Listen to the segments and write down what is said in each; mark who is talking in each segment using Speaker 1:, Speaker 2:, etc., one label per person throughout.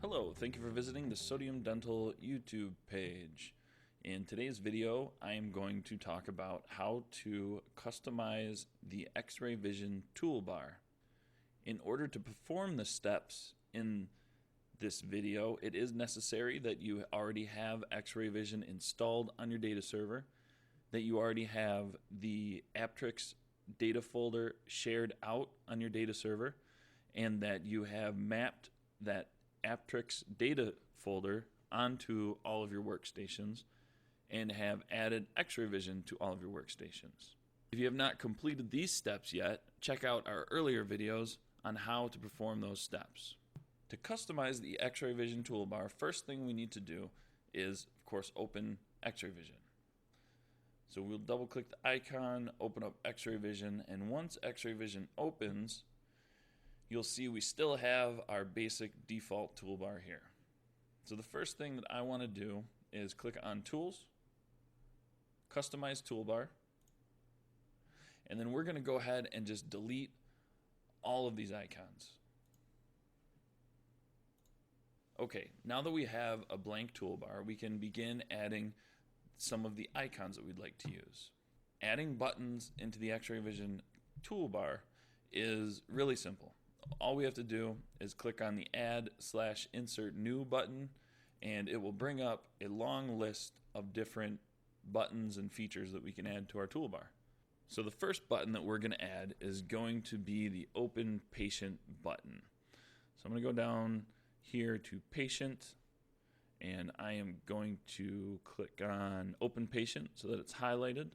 Speaker 1: Hello, thank you for visiting the Sodium Dental YouTube page. In today's video, I am going to talk about how to customize the XrayVision toolbar. In order to perform the steps in this video, it is necessary that you already have XrayVision installed on your data server, that you already have the Apteryx data folder shared out on your data server, and that you have mapped that Actrix data folder onto all of your workstations and have added XrayVision to all of your workstations. If you have not completed these steps yet, check out our earlier videos on how to perform those steps. To customize the XrayVision toolbar, first thing we need to do is, of course, open XrayVision. So we'll double click the icon, open up XrayVision, and once XrayVision opens, you'll see we still have our basic default toolbar here. So the first thing that I want to do is click on Tools, Customize Toolbar, and then we're going to go ahead and just delete all of these icons. Okay, now that we have a blank toolbar, we can begin adding some of the icons that we'd like to use. Adding buttons into the XrayVision toolbar is really simple. All we have to do is click on the Add/Insert New button, and it will bring up a long list of different buttons and features that we can add to our toolbar. So the first button that we're going to add is going to be the Open Patient button. So I'm going to go down here to Patient, and I am going to click on Open Patient so that it's highlighted.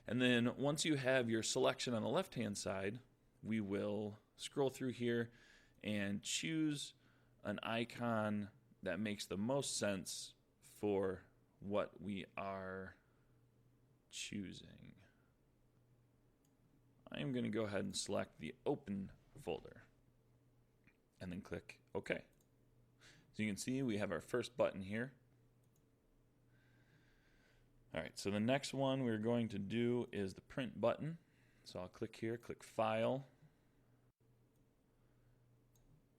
Speaker 1: And then once you have your selection on the left-hand side, we will scroll through here and choose an icon that makes the most sense for what we are choosing. I am going to go ahead and select the Open folder and then click OK. So you can see we have our first button here. Alright, so the next one we're going to do is the Print button. So I'll click here, click File,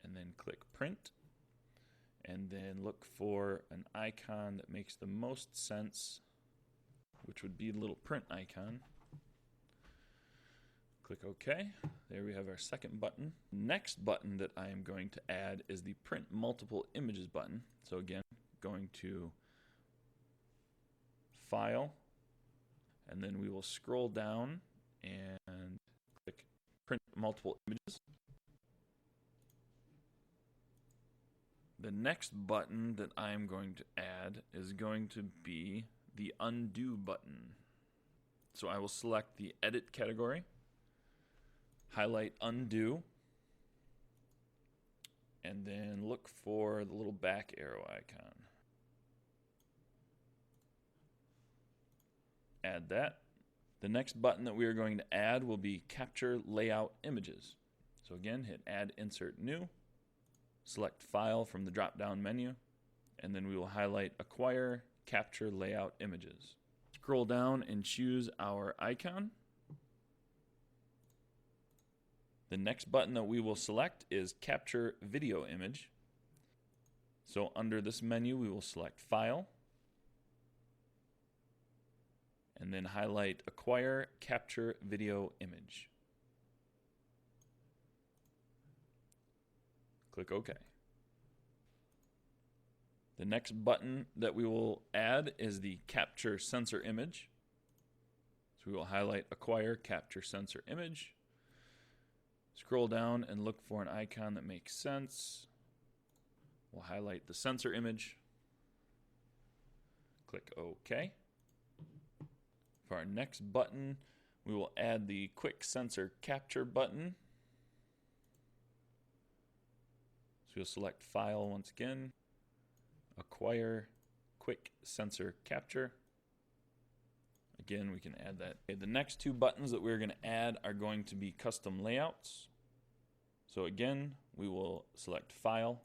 Speaker 1: and then click Print, and then look for an icon that makes the most sense, which would be the little print icon. Click OK. There we have our second button. Next button that I am going to add is the Print Multiple Images button. So again, going to File, and then we will scroll down and click Print Multiple Images. The next button that I'm going to add is going to be the Undo button. So I will select the Edit category, highlight Undo, and then look for the little back arrow icon. Add that. The next button that we are going to add will be Capture Layout Images. So again, hit Add, Insert New. Select File from the drop-down menu, and then we will highlight Acquire Capture Layout Images. Scroll down and choose our icon. The next button that we will select is Capture Video Image. So under this menu, we will select File, and then highlight Acquire Capture Video Image. Click OK. The next button that we will add is the Capture Sensor Image. So we will highlight Acquire Capture Sensor Image. Scroll down and look for an icon that makes sense. We'll highlight the sensor image. Click OK. For our next button, we will add the Quick Sensor Capture button. So you'll select File once again, Acquire Quick Sensor Capture. Again, we can add that. Okay, the next two buttons that we're going to add are going to be Custom Layouts. So again, we will select File,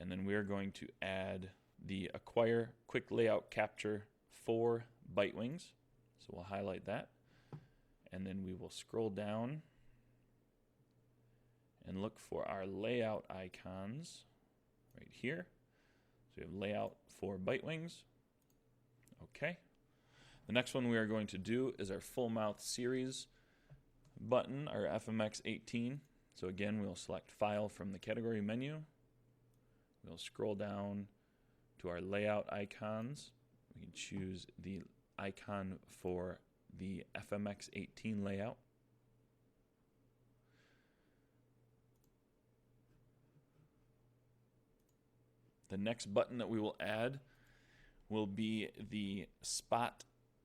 Speaker 1: and then we are going to add the Acquire Quick Layout Capture for Bite Wings. So we'll highlight that, and then we will scroll down and look for our layout icons right here. So we have layout for bite wings. Okay. The next one we are going to do is our full mouth series button, our FMX 18. So again, we'll select File from the category menu. We'll scroll down to our layout icons. We can choose the icon for the FMX 18 layout. The next button that we will add will be the Spot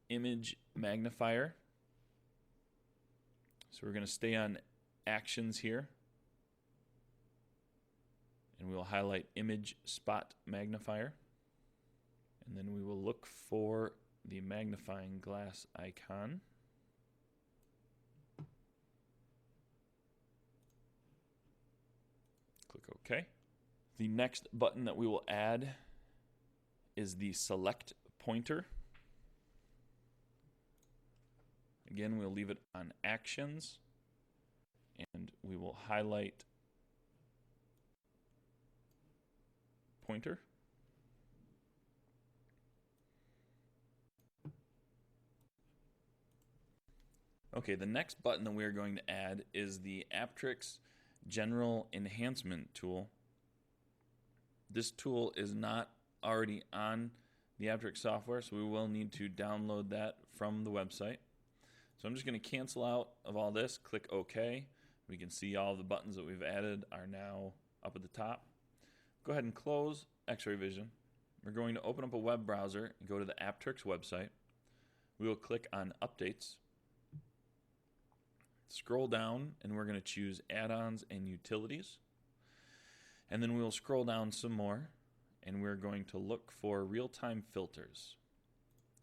Speaker 1: Image Magnifier. So we're going to stay on Actions here. And we will highlight Image Spot Magnifier. And then we will look for the magnifying glass icon. Click OK. The next button that we will add is the Select Pointer. Again, we'll leave it on Actions, and we will highlight Pointer. Okay, the next button that we are going to add is the Apteryx General Enhancement tool. This tool is not already on the Apteryx software, so we will need to download that from the website. So I'm just going to cancel out of all this, click OK. We can see all the buttons that we've added are now up at the top. Go ahead and close XrayVision. We're going to open up a web browser and go to the Apteryx website. We will click on Updates. Scroll down, and we're going to choose Add-ons and Utilities. And then we will scroll down some more, and we're going to look for real-time filters.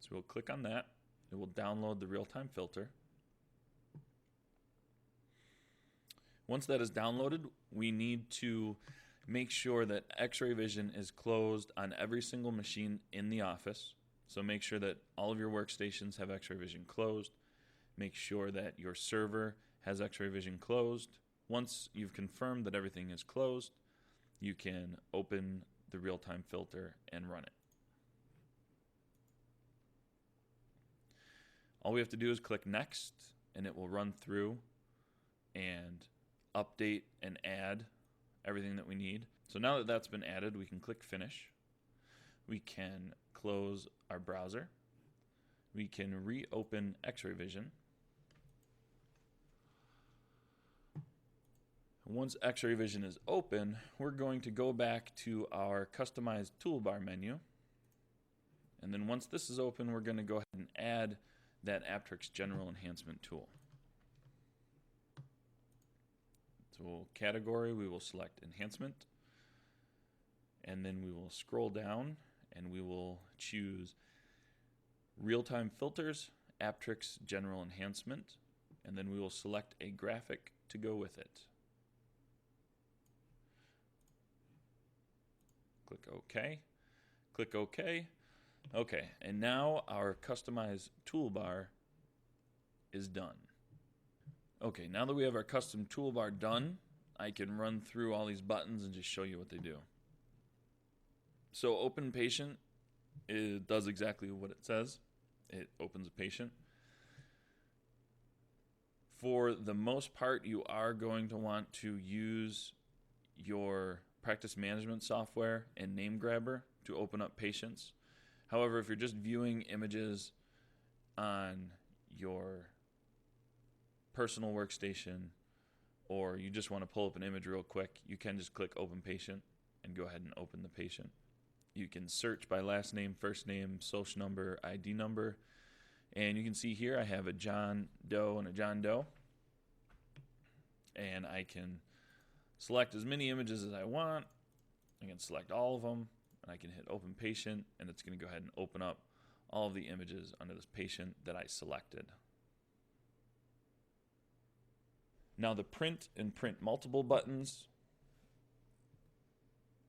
Speaker 1: So we'll click on that. It will download the real-time filter. Once that is downloaded, we need to make sure that XrayVision is closed on every single machine in the office. So make sure that all of your workstations have XrayVision closed. Make sure that your server has XrayVision closed. Once you've confirmed that everything is closed, you can open the real-time filter and run it. All we have to do is click Next, and it will run through and update and add everything that we need. So now that that's been added, we can click Finish. We can close our browser. We can reopen XrayVision. Once XrayVision is open, we're going to go back to our customized toolbar menu. And then once this is open, we're going to go ahead and add that Apteryx General Enhancement tool. So category, we will select Enhancement. And then we will scroll down and we will choose Real-Time Filters, Apteryx General Enhancement. And then we will select a graphic to go with it. Click OK. Click OK. Okay, and now our customized toolbar is done. Okay, now that we have our custom toolbar done, I can run through all these buttons and just show you what they do. So open patient, it does exactly what it says. It opens a patient. For the most part, you are going to want to use your practice management software and name grabber to open up patients. However, if you're just viewing images on your personal workstation, or you just want to pull up an image real quick, you can just click Open Patient and go ahead and open the patient. You can search by last name, first name, social number, ID number, and you can see here I have a John Doe and a John Doe, and I can select as many images as I want. I can select all of them, and I can hit Open Patient, and it's going to go ahead and open up all of the images under this patient that I selected. Now the Print and Print Multiple buttons,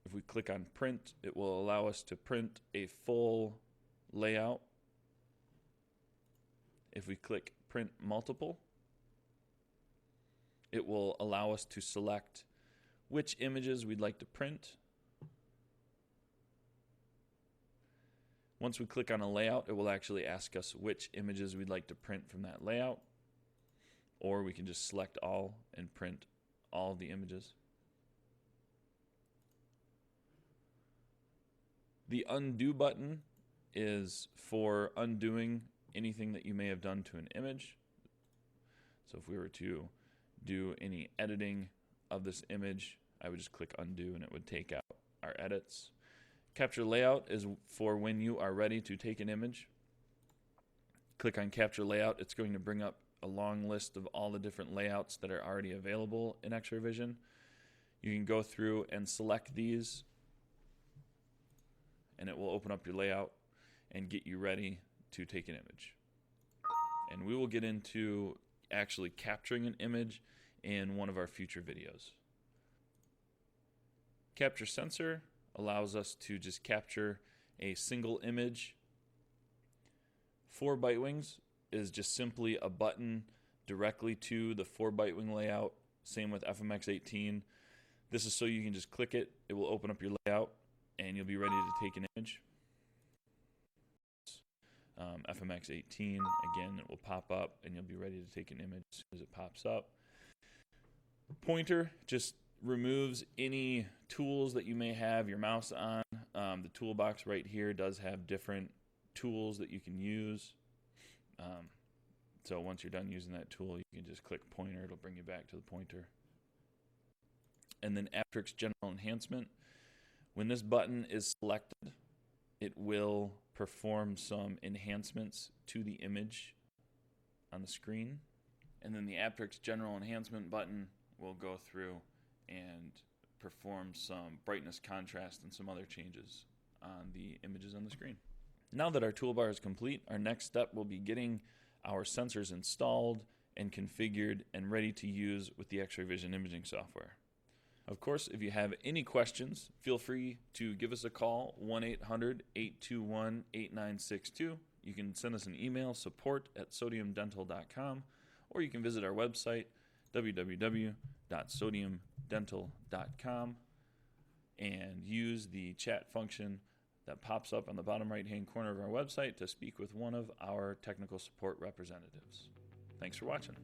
Speaker 1: if we click on Print, it will allow us to print a full layout. If we click Print Multiple, it will allow us to select which images we'd like to print. Once we click on a layout, it will actually ask us which images we'd like to print from that layout, or we can just select all and print all of the images. The undo button is for undoing anything that you may have done to an image. So if we were to do any editing of this image, I would just click undo and it would take out our edits. Capture layout is for when you are ready to take an image. Click on capture layout. It's going to bring up a long list of all the different layouts that are already available in XrayVision. You can go through and select these, and it will open up your layout and get you ready to take an image. And we will get into actually capturing an image in one of our future videos. Capture sensor allows us to just capture a single image. 4 byte wings is just simply a button directly to the 4 byte wing layout. Same with FMX 18. This is so you can just click it, it will open up your layout, and you'll be ready to take an image. FMX 18, again, it will pop up and you'll be ready to take an image as soon as it pops up. Pointer just removes any tools that you may have your mouse on. The toolbox right here does have different tools that you can use. So once you're done using that tool, you can just click pointer, it'll bring you back to the pointer. And then Actrix General Enhancement. When this button is selected, it will perform some enhancements to the image on the screen. And then the Apteryx General Enhancement button will go through and perform some brightness, contrast, and some other changes on the images on the screen. Now that our toolbar is complete, our next step will be getting our sensors installed and configured and ready to use with the XrayVision imaging software. Of course, if you have any questions, feel free to give us a call, 1-800-821-8962. You can send us an email, support@sodiumdental.com, or you can visit our website, www.sodiumdental.com, and use the chat function that pops up on the bottom right-hand corner of our website to speak with one of our technical support representatives. Thanks for watching.